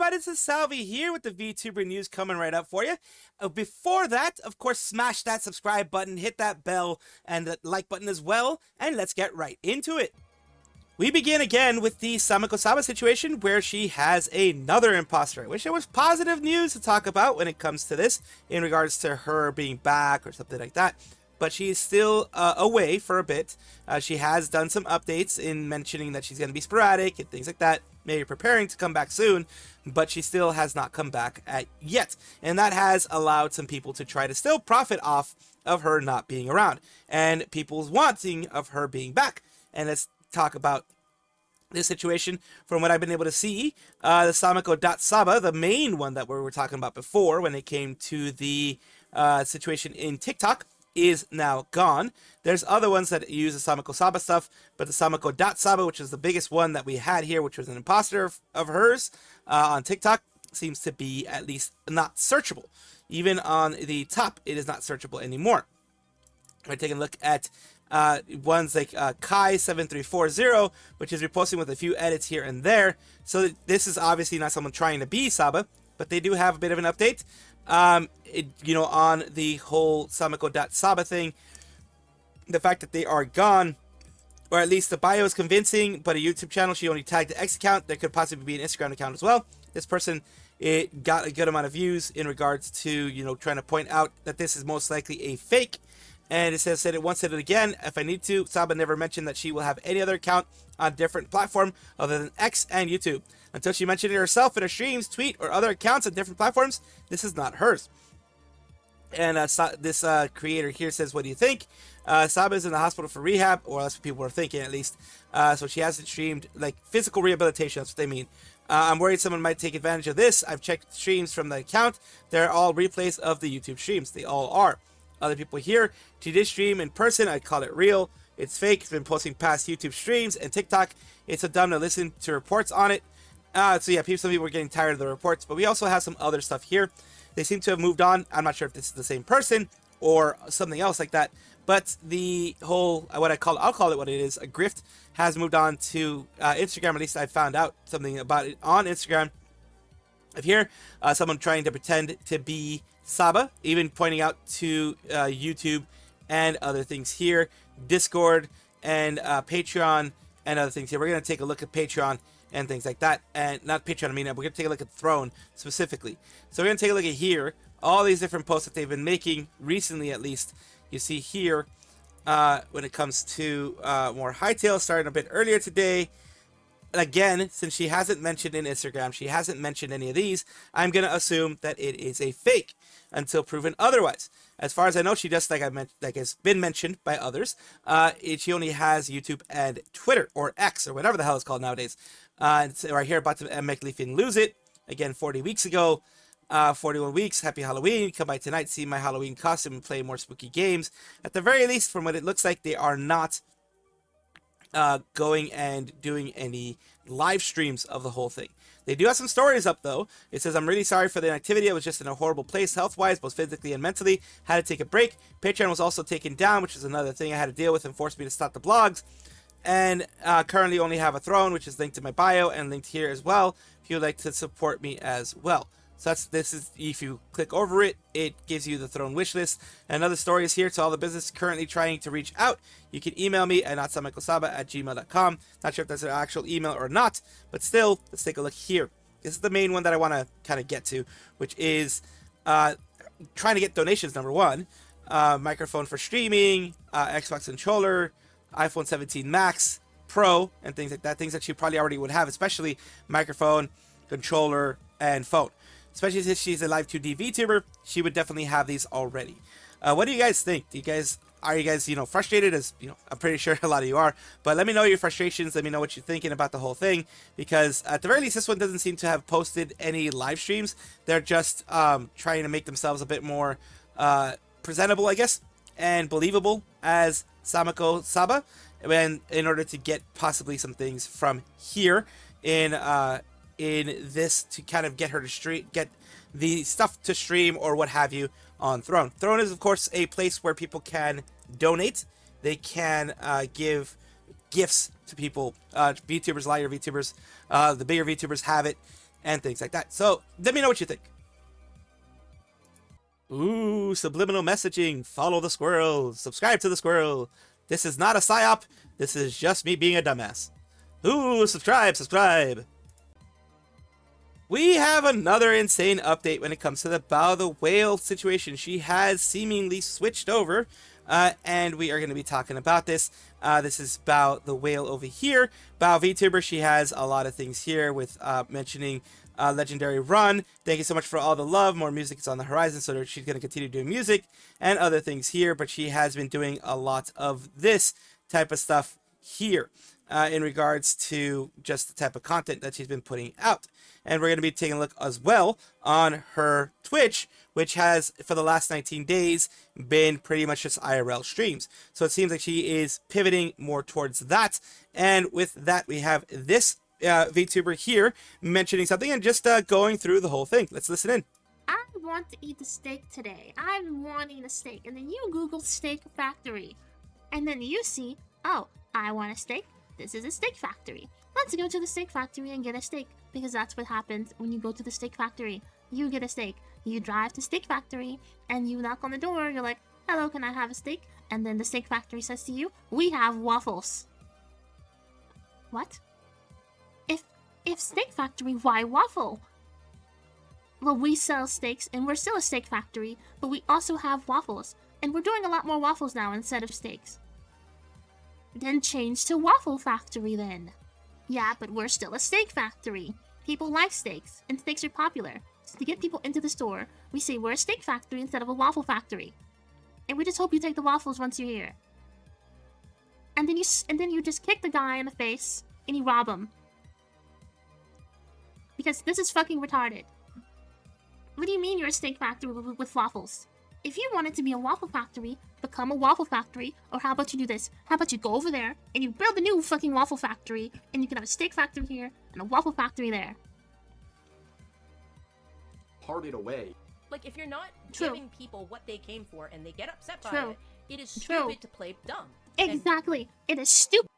everybody, this is Salvi here with the VTuber news coming right up for you. Before that, of course, smash that subscribe button, hit that bell, and the like button as well, and let's get right into it. We begin again with the Sameko Saba situation, where she has another imposter. I wish there was positive news to talk about when it comes to this, in regards to her being back or something like that. But she's still away for a bit. She has done some updates in mentioning that she's going to be sporadic and things like that, maybe preparing to come back soon, but she still has not come back yet. And that has allowed some people to try to still profit off of her not being around, and people's wanting of her being back. And let's talk about this situation from what I've been able to see. The Sameko.Saba, the main one that we were talking about before when it came to the situation in TikTok, is now gone. There's other ones that use the Sameko Saba stuff, but the Sameko.Saba, which is the biggest one that we had here, which was an imposter of hers on TikTok, seems to be at least not searchable. Even on the top, it is not searchable anymore. We're taking a look at ones like Kai7340, which is reposting with a few edits here and there. So this is obviously not someone trying to be Saba, but they do have a bit of an update. On the whole Sameko.Saba thing, the fact that they are gone, or at least the bio is convincing, but a YouTube channel, she only tagged the X account. There could possibly be an Instagram account as well. This person, it got a good amount of views in regards to, trying to point out that this is most likely a fake. And it said it once, said it again, if I need to. Saba never mentioned that she will have any other account on a different platform other than X and YouTube. Until she mentioned it herself in her streams, tweet, or other accounts on different platforms, this is not hers. And this creator here says, what do you think? Saba is in the hospital for rehab, or that's what people are thinking at least. So she hasn't streamed, like, physical rehabilitation, that's what they mean. I'm worried someone might take advantage of this. I've checked streams from the account. They're all replays of the YouTube streams. They all are. Other people here, she did stream in person. I call it real. It's fake. It's been posting past YouTube streams and TikTok. It's a dumb to listen to reports on it. So yeah, some people are getting tired of the reports, but we also have some other stuff here. They seem to have moved on. I'm not sure if this is the same person or something else like that, but the whole, I'll call it what it is, a grift, has moved on to Instagram. At least I found out something about it on Instagram. If here, someone trying to pretend to be Saba, even pointing out to YouTube and other things here, Discord and Patreon and other things here. We're going to take a look at Patreon and things like that, and not Patreon, we're going to take a look at Throne specifically. So we're going to take a look at here, all these different posts that they've been making recently, at least. You see here, when it comes to more Hightail, starting a bit earlier today. Again, since she hasn't mentioned in Instagram, she hasn't mentioned any of these, I'm going to assume that it is a fake until proven otherwise. As far as I know, she just, like has been mentioned by others, she only has YouTube and Twitter, or X, or whatever the hell it's called nowadays. It's right here, about to make Leaf and lose it. Again, 40 weeks ago, 41 weeks, happy Halloween. Come by tonight, see my Halloween costume, and play more spooky games. At the very least, from what it looks like, they are not going and doing any live streams of the whole thing. They do have some stories up though. It says, I'm really sorry for the inactivity. I was just in a horrible place health-wise, both physically and mentally. Had to take a break. Patreon was also taken down, which is another thing I had to deal with and forced me to stop the blogs. And currently only have a Throne, which is linked in my bio and linked here as well, if you would like to support me as well. So this is, if you click over it, it gives you the Throne wish list. And another story is here to all the business currently trying to reach out. You can email me at notsamekosaba@gmail.com. Not sure if that's an actual email or not, but still, let's take a look here. This is the main one that I want to kind of get to, which is trying to get donations, number one. Microphone for streaming, Xbox controller, iPhone 17 Max, Pro, and things like that. Things that you probably already would have, especially microphone, controller, and phone. Especially since she's a Live 2D VTuber, she would definitely have these already. What do you guys think? Are you guys, frustrated? As I'm pretty sure a lot of you are. But let me know your frustrations. Let me know what you're thinking about the whole thing, because at the very least, this one doesn't seem to have posted any live streams. They're just trying to make themselves a bit more presentable, I guess, and believable as Sameko Saba, in order to get possibly some things from here in this to kind of get her to get the stuff to stream or what have you on Throne. Throne is, of course, a place where people can donate. They can give gifts to people. VTubers, lighter VTubers, the bigger VTubers have it. and things like that. So let me know what you think. Ooh, subliminal messaging. Follow the squirrel. Subscribe to the squirrel. This is not a psyop. This is just me being a dumbass. Ooh, subscribe. We have another insane update when it comes to the Bao the whale situation. She has seemingly switched over, and we are going to be talking about this. This is Bao the whale over here. Bao VTuber, she has a lot of things here with mentioning Legendary Run. Thank you so much for all the love. More music is on the horizon, so she's going to continue doing music and other things here, but she has been doing a lot of this type of stuff here. In regards to just the type of content that she's been putting out. And we're going to be taking a look as well on her Twitch, which has, for the last 19 days, been pretty much just IRL streams. So it seems like she is pivoting more towards that. And with that, we have this VTuber here mentioning something and just going through the whole thing. Let's listen in. I want to eat the steak today. I'm wanting a steak. And then you Google steak factory. And then you see, oh, I want a steak. This is a steak factory. Let's go to the steak factory and get a steak. Because that's what happens when you go to the steak factory. You get a steak. You drive to steak factory and you knock on the door. You're like, hello, can I have a steak? And then the steak factory says to you, we have waffles. What? If steak factory, why waffle? Well, we sell steaks and we're still a steak factory, but we also have waffles. And we're doing a lot more waffles now instead of steaks. Then change to Waffle Factory then. Yeah, but we're still a steak factory. People like steaks, and steaks are popular. So to get people into the store, we say we're a steak factory instead of a waffle factory. And we just hope you take the waffles once you're here. And then you just kick the guy in the face, and you rob him. Because this is fucking retarded. What do you mean you're a steak factory with waffles? If you want it to be a waffle factory, become a waffle factory. Or how about you do this? How about you go over there and you build a new fucking waffle factory, and you can have a steak factory here and a waffle factory there. Parted away. Like, if you're not True. giving people what they came for and they get upset by True. it, it is True. stupid to play dumb. Exactly. It is stupid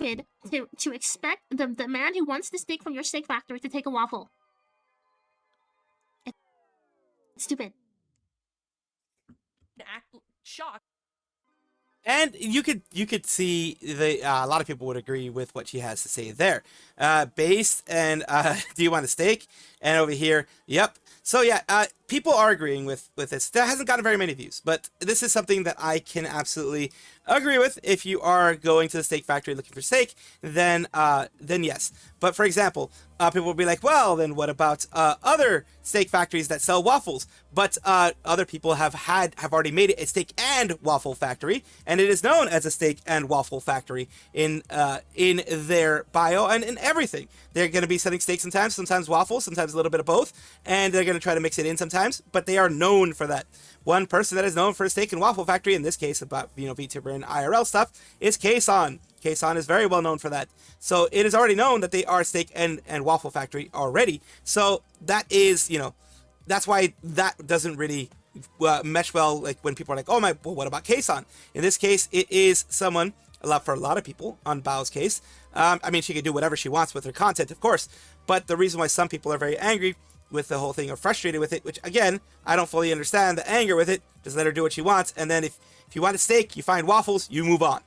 to expect the man who wants the steak from your steak factory to take a waffle. It's stupid. Act shocked. And you could see a lot of people would agree with what she has to say there. Based and do you want a steak? And over here, yep. So yeah, people are agreeing with this. That hasn't gotten very many views, but this is something that I can absolutely agree with. If you are going to the steak factory looking for steak, then yes. But for example, people will be like, well, then what about other steak factories that sell waffles? But other people have already made it a steak and waffle factory, and it is known as a steak and waffle factory in their bio and in everything. They're going to be selling steak sometimes waffles, sometimes a little bit of both, and they're going to try to mix it in sometimes. But they are known for that. One person that is known for a steak and waffle factory, in this case about VTuber and IRL stuff, is Kson. Kson is very well known for that. So it is already known that they are steak and waffle factory already. So that is, that's why that doesn't really mesh well. Like when people are like, oh my, well, what about Kson? In this case, it is someone, for a lot of people on Bao's case. I mean, she can do whatever she wants with her content, of course. But the reason why some people are very angry with the whole thing or frustrated with it, which again, I don't fully understand the anger with it. Just let her do what she wants. And then if you want a steak, you find waffles, you move on.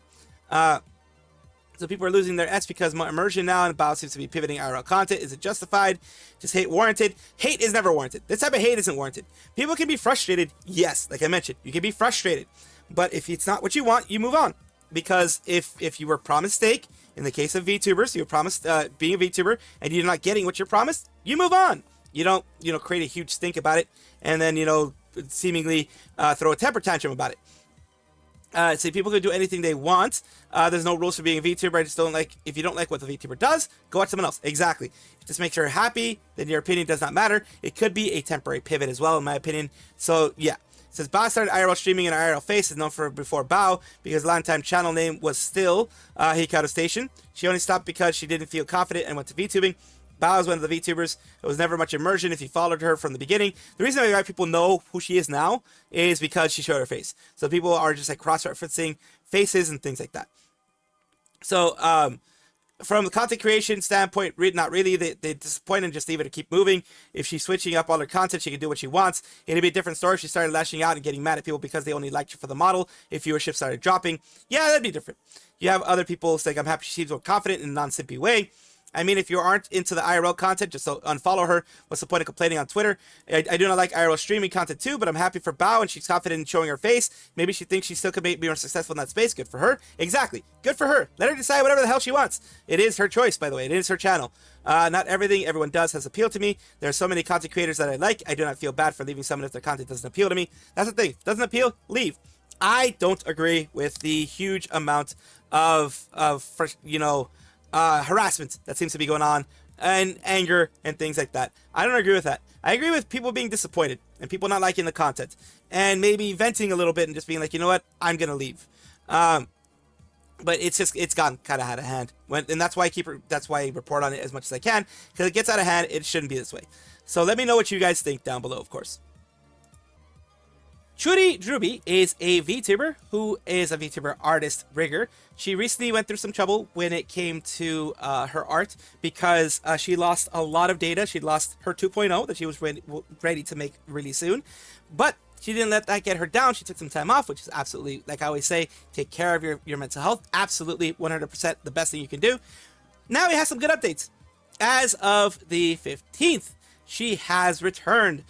So people are losing their S because immersion now and Bao seems to be pivoting IRL content. Is it justified? Just hate warranted? Hate is never warranted. This type of hate isn't warranted. People can be frustrated. Yes, like I mentioned, you can be frustrated. But if it's not what you want, you move on. Because if you were promised steak, in the case of VTubers, you were promised being a VTuber and you're not getting what you're promised, you move on. You don't, create a huge stink about it and then, seemingly throw a temper tantrum about it. So people can do anything they want. There's no rules for being a VTuber. I just don't like, if you don't like what the VTuber does, go watch someone else. Exactly. If this makes her happy, then your opinion does not matter. It could be a temporary pivot as well, in my opinion. So yeah. It says Bao started IRL streaming in IRL face is known for before Bao because longtime channel name was still Hikaru Station. She only stopped because she didn't feel confident and went to VTubing. Bao is one of the VTubers. It was never much immersion if you followed her from the beginning. The reason why people know who she is now is because she showed her face. So people are just like cross-referencing faces and things like that. So from the content creation standpoint, not really. They disappoint and just leave it to keep moving. If she's switching up all her content, she can do what she wants. It'd be a different story if she started lashing out and getting mad at people because they only liked you for the model. If viewership started dropping, yeah, that'd be different. You have other people saying, I'm happy she seems more confident in a non-simpy way. I mean, if you aren't into the IRL content, just unfollow her. What's the point of complaining on Twitter? I do not like IRL streaming content too, but I'm happy for Bao, and she's confident in showing her face. Maybe she thinks she still could be more successful in that space. Good for her. Exactly. Good for her. Let her decide whatever the hell she wants. It is her choice, by the way. It is her channel. Not everything everyone does has appealed to me. There are so many content creators that I like. I do not feel bad for leaving someone if their content doesn't appeal to me. That's the thing. Doesn't appeal? Leave. I don't agree with the huge amount of harassment that seems to be going on, and anger and things like that. I don't agree with that. I agree with people being disappointed and people not liking the content and maybe venting a little bit and just being like, you know what, I'm gonna leave. But it's gotten kind of out of hand. And that's why I report on it as much as I can, because it gets out of hand. It shouldn't be this way. So let me know what you guys think down below, of course. ChuriRuby is a VTuber who is a VTuber artist rigger. She recently went through some trouble when it came to her art because she lost a lot of data. She lost her 2.0 that she was ready to make really soon. But she didn't let that get her down. She took some time off, which is absolutely, like I always say, take care of your mental health. Absolutely 100% the best thing you can do. Now we have some good updates. As of the 15th, she has returned.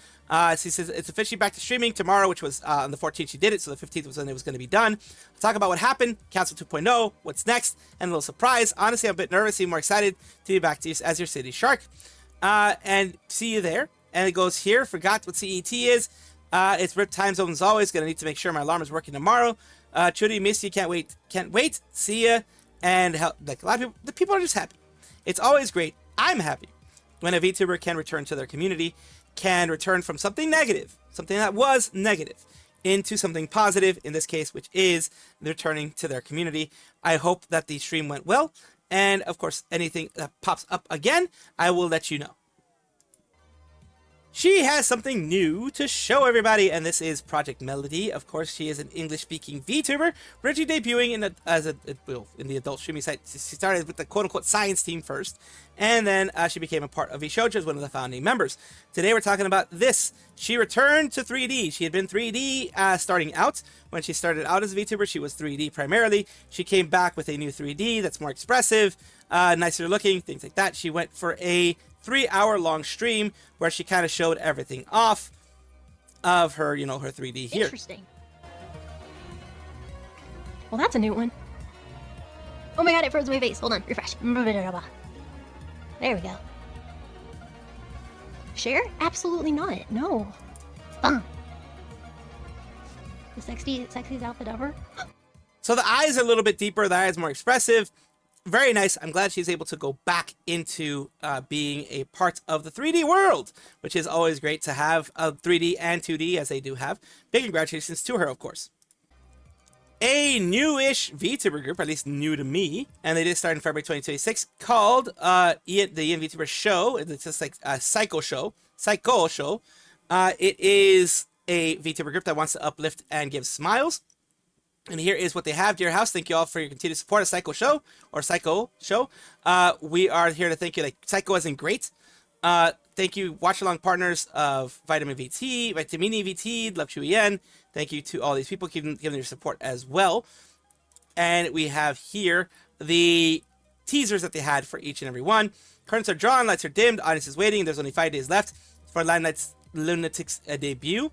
She says it's officially back to streaming tomorrow, which was on the 14th she did it, so the 15th was when it was going to be done. I'll talk about what happened, Council 2.0, what's next, and a little surprise. Honestly, I'm a bit nervous, even more excited to be back to you as your city shark. And see you there. And it goes here, forgot what CET is. It's RIP time zone as always, going to need to make sure my alarm is working tomorrow. Churi, miss you, can't wait, see ya. And like a lot of people, the people are just happy. It's always great, I'm happy, when a VTuber can return to their community, can return from something negative, something that was negative, into something positive, in this case, which is returning to their community. I hope that the stream went well, and of course, anything that pops up again, I will let you know. She has something new to show everybody, and this is ProjektMelody. Of course, she is an English-speaking VTuber, originally debuting in the adult streaming site. She started with the quote-unquote science team first, and then she became a part of vshojo as one of the founding members. Today, we're talking about this. She returned to 3D. She had been 3D starting out. When she started out as a VTuber, she was 3D primarily. She came back with a new 3D that's more expressive, nicer looking, things like that. She went for a 3-hour-long stream where she kind of showed everything off of her, her 3D here. Interesting. Well, that's a new one. Oh my god, it froze my face. Hold on, refresh. There we go. Share? Absolutely not. No. The sexiest outfit ever. So the eyes are a little bit deeper. The eyes more expressive. Very nice. I'm glad she's able to go back into being a part of the 3D world, which is always great to have 3D and 2D as they do have. Big congratulations to her, of course. A newish VTuber group, at least new to me, and they did start in February 2026, called the Ian VTuber Show. It's just like a Psycho Show. It is a VTuber group that wants to uplift and give smiles. And here is what they have. Dear House, thank you all for your continued support of Psycho Show, or Psycho Show. We are here to thank you, like Psycho as in great. Thank you, watch-along partners of Vitamin VT, Vitamini VT, Love Chuyen. Thank you to all these people giving your support as well. And we have here the teasers that they had for each and every one. Curtains are drawn, lights are dimmed, audience is waiting. There's only 5 days left for Limelight Lunatic's debut.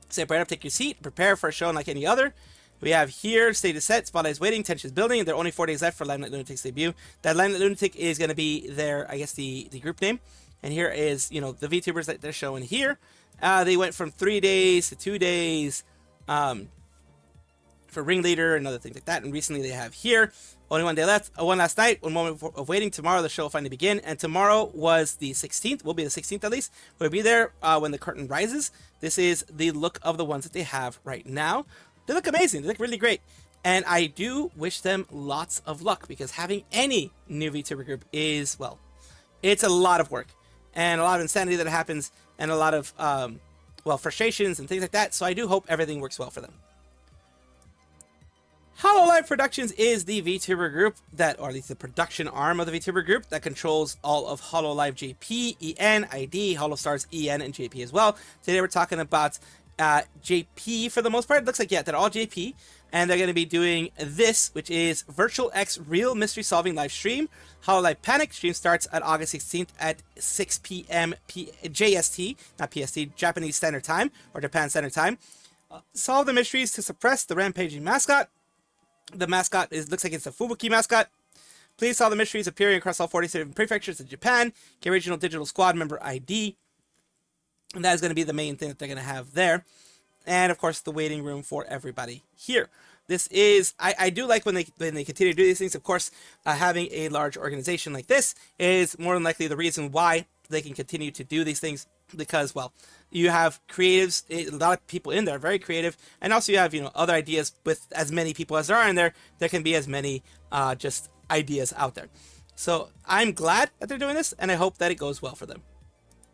Step right up, take your seat, prepare for a show unlike any other. We have here, stage is set, spotlight is waiting, tension is building, and there are only 4 days left for Limelight Lunatic's debut. That Limelight Lunatic is going to be their, I guess, the group name. And here is, the VTubers that they're showing here. They went from 3 days to 2 days for Ringleader and other things like that. And recently they have here, only 1 day left, one last night, 1 moment of waiting. Tomorrow the show will finally begin. And tomorrow was the 16th, will be the 16th at least. We'll be there when the curtain rises. This is the look of the ones that they have right now. They look amazing. They look really great. And I do wish them lots of luck, because having any new VTuber group is, well, it's a lot of work and a lot of insanity that happens and a lot of, frustrations and things like that. So I do hope everything works well for them. HOlolve Productions is the VTuber group that, or at least the production arm of the VTuber group that controls all of HOlolive JP, EN, ID, HoloStars, EN, and JP as well. Today we're talking about JP for the most part. It looks like, yeah, they're all JP, and they're going to be doing this, which is Virtual X Real Mystery Solving live stream. HOlolive Panic stream starts at August 16th at 6 p.m. JST, not PST, Japanese Standard Time, or Japan Standard Time. Solve the mysteries to suppress the rampaging mascot. The mascot looks like it's a Fubuki mascot. Please solve the mysteries appearing across all 47 prefectures in Japan. Get original digital squad member ID. And that is going to be the main thing that they're going to have there. And of course, the waiting room for everybody here. This is, I do like when they continue to do these things. Of course, having a large organization like this is more than likely the reason why they can continue to do these things, because, well, you have creatives, a lot of people in there, very creative, and also you have, you know, other ideas. With as many people as there are in there, there can be as many just ideas out there. So I'm glad that they're doing this, and I hope that it goes well for them.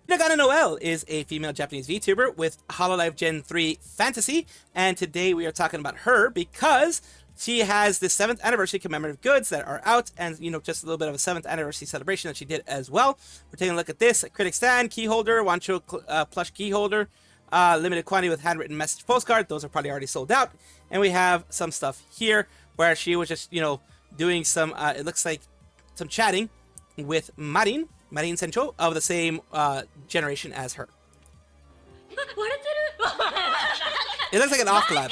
Shirogane Noel is a female Japanese VTuber with HOlolive Gen 3 Fantasy, and today we are talking about her because she has the 7th anniversary commemorative goods that are out, and, you know, just a little bit of a 7th anniversary celebration that she did as well. We're taking a look at this: a critic stand, key holder, Wancho plush key holder, limited quantity with handwritten message postcard. Those are probably already sold out. And we have some stuff here where she was just, you know, doing some, it looks like some chatting with Marin Sencho of the same generation as her. It looks like an off collab.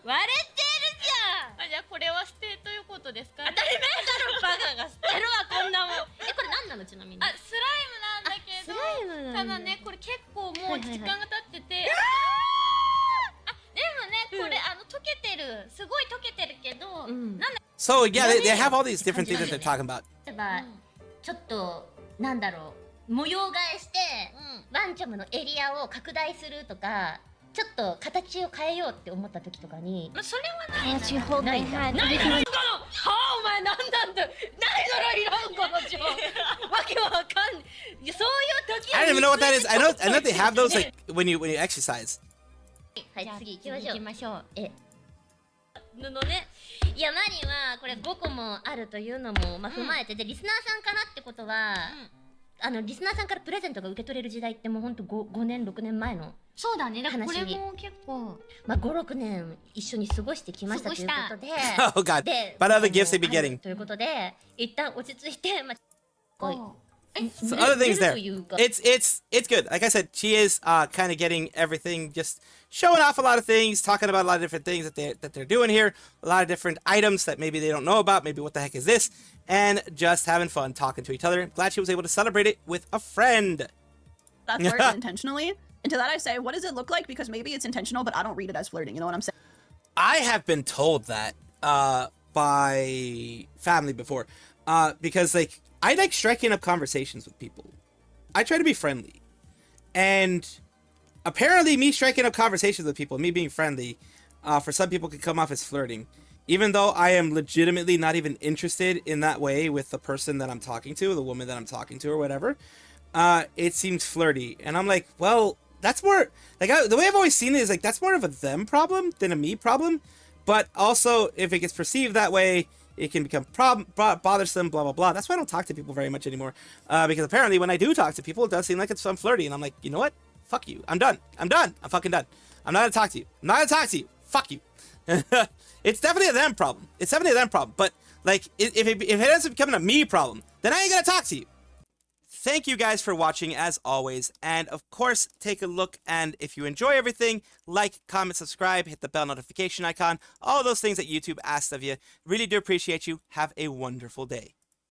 割れてるじゃん。あ、じゃあこれは捨てということですか？当たり前だろ、バカが捨てるわこんなもん。え、これ何なのちなみに？あ、スライムなんだけど。スライムなんだ。ただね、これ結構もう時間が経ってて。あ、でもね、これ溶けてる。すごい溶けてるけど、なんだ。So yeah, they have all these different things that they're talking about. 例えばちょっとなんだろう、模様替えしてワンチャムのエリアを拡大するとか。ちょっと形を変えようって思った時とかに、それはない。Can't you hold my hand? ないのかな。はあ、お前なんなんだ。ないだろいらんこの情。わけわかん。そういう時。I don't even know what that is. I know they have those like when you exercise. はい、次行きましょう。布ね。いや、マリンはこれ5個もあるというのもまあ踏まえて、でリスナーさんからってことは。リスナーさんからプレゼントが受け取れる時代ってもうほんと 5年6年前のそうだね。だからこれも結構まあ5、6年一緒に過ごしてきましたということで、Oh God! But other gifts they be getting. ということで一旦落ち着いて、まあ、So other things there. It's good. Like I said, she is kind of getting everything, just showing off a lot of things, talking about a lot of different things that they're doing here, a lot of different items that maybe they don't know about, maybe what the heck is this, and just having fun talking to each other. Glad she was able to celebrate it with a friend. That's flirting intentionally. And to that I say, what does it look like? Because maybe it's intentional, but I don't read it as flirting. You know what I'm saying? I have been told that by family before, because like I like striking up conversations with people. I try to be friendly, and apparently me striking up conversations with people, me being friendly, for some people can come off as flirting, even though I am legitimately not even interested in that way with the person that I'm talking to, the woman that I'm talking to, or whatever. It seems flirty, and I'm like, well, that's more like the way I've always seen it is like that's more of a them problem than a me problem. But also, if it gets perceived that way, it can become bothersome, blah, blah, blah. That's why I don't talk to people very much anymore. Because apparently when I do talk to people, it does seem like I'm flirty. And I'm like, you know what? Fuck you. I'm done. I'm fucking done. I'm not gonna talk to you. I'm not gonna talk to you. Fuck you. It's definitely a them problem. It's definitely a them problem. But like, if it ends up becoming a me problem, then I ain't gonna talk to you. Thank you guys for watching as always, and of course take a look, and if you enjoy everything, like, comment, subscribe, hit the bell notification icon, all those things that YouTube asks of you. Really do appreciate you. Have a wonderful day.